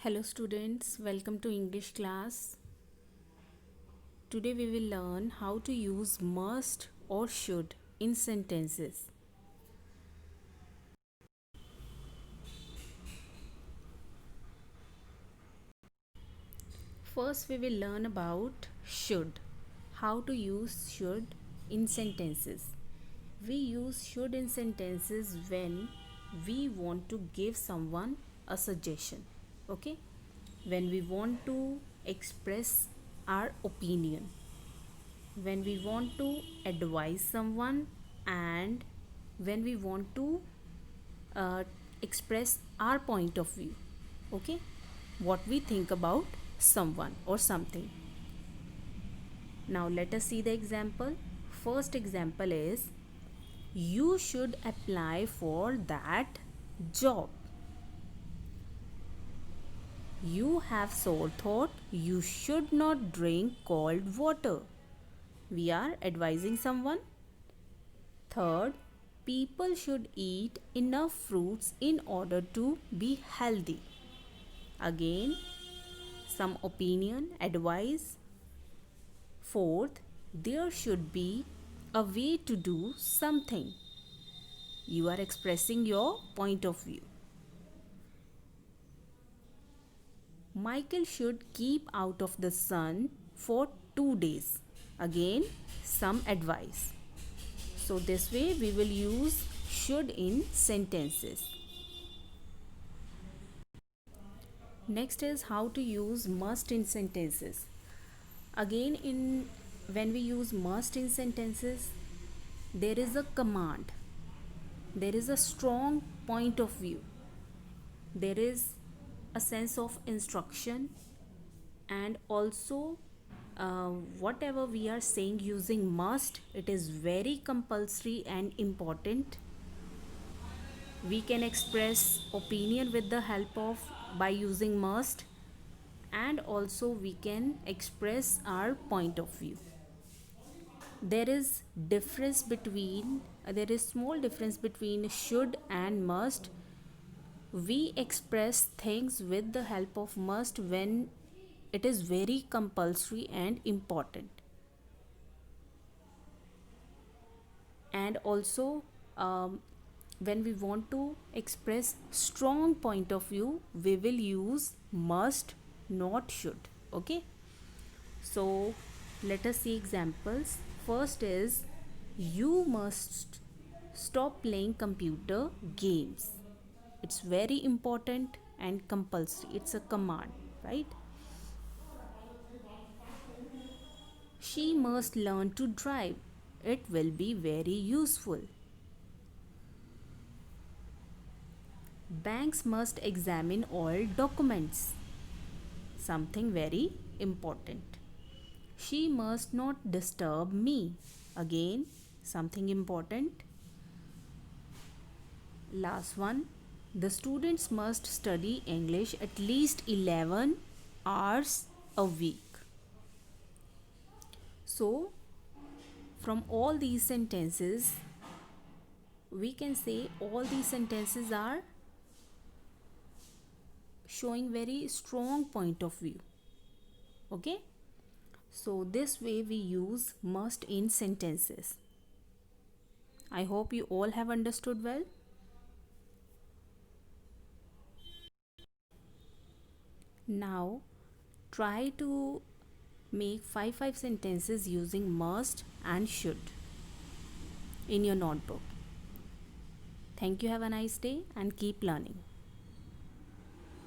Hello students, welcome to English class. Today we will learn how to use must or should in sentences. First we will learn about should. How to use should in sentences. We use should in sentences when we want to give someone a suggestion. Okay? When we want to express our opinion, when we want to advise someone, and when we want to uh, express our point of view. Okay, what we think about someone or something. Now let us see the example. First example is, you should apply for that job. You have sore throat. You should not drink cold water. We are advising someone. Third, people should eat enough fruits in order to be healthy. Again, some opinion, advice. Fourth, there should be a way to do something. You are expressing your point of view. Michael should keep out of the sun for 2 days. Again, some advice. So this way we will use should in sentences. Next is how to use must in sentences. Again, in when we use must in sentences, there is a command. There is a strong point of view. There is a sense of instruction, and also whatever we are saying using must, it is very compulsory and important. We can express opinion with the help of by using must, and also we can express our point of view. There is difference between there is small difference between should and must. We express things with the help of must when it is very compulsory and important. And also when we want to express strong point of view, we will use must, not should. Okay, so let us see examples. First is, you must stop playing computer games. It's very important and compulsory. It's a command, right? She must learn to drive. It will be very useful. Banks must examine all documents. Something very important. She must not disturb me. Again, something important. Last one. The students must study English at least 11 hours a week. So, from all these sentences, we can say all these sentences are showing very strong point of view. Okay, so this way we use must in sentences. I hope you all have understood well. Now try to make 5 sentences using must and should in your notebook. Thank you. Have a nice day and keep learning.